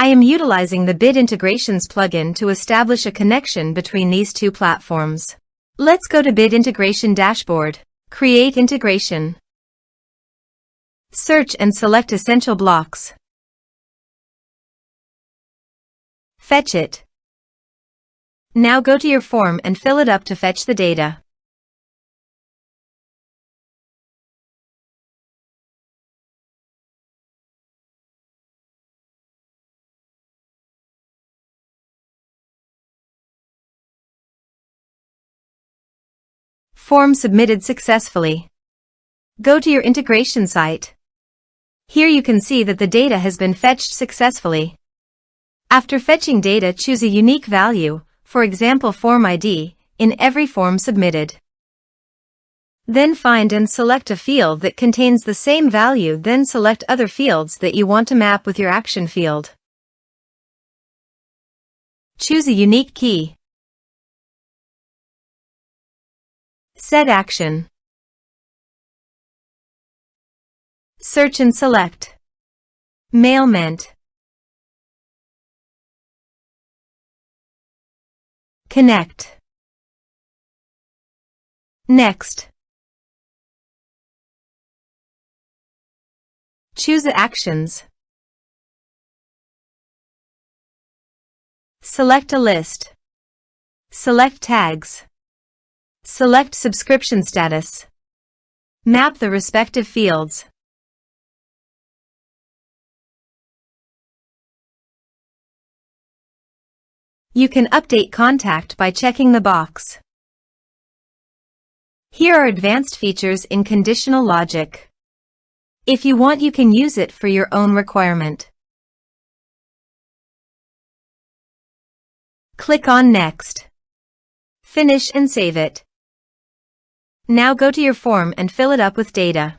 I am utilizing the Bit Integrations plugin to establish a connection between these two platforms. Let's go to Bit Integration Dashboard. Create integration. Search and select Essential Blocks. Fetch it. Now go to your form and fill it up to fetch the data. Form submitted successfully. Go to your integration site. Here you can see that the data has been fetched successfully. After fetching data, choose a unique value, for example form ID, in every form submitted. Then find and select a field that contains the same value, then select other fields that you want to map with your action field. Choose a unique key. Set action. Search and select Mailment. Connect. Next. Choose Actions. Select a list. Select tags. Select subscription status. Map the respective fields. You can update contact by checking the box. Here are advanced features in conditional logic. If you want, you can use it for your own requirement. Click on Next. Finish and save it. Now go to your form and fill it up with data.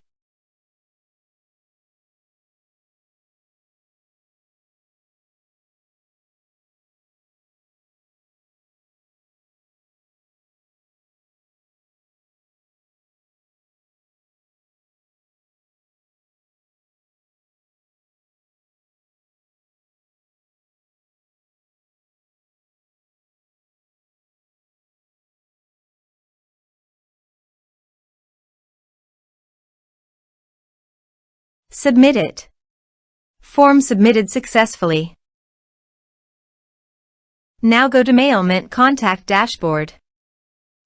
Submit it. Form submitted successfully. Now go to Mailment Contact Dashboard.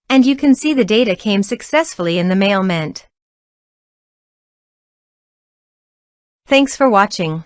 And you can see the data came successfully in the Mailment. Thanks for watching.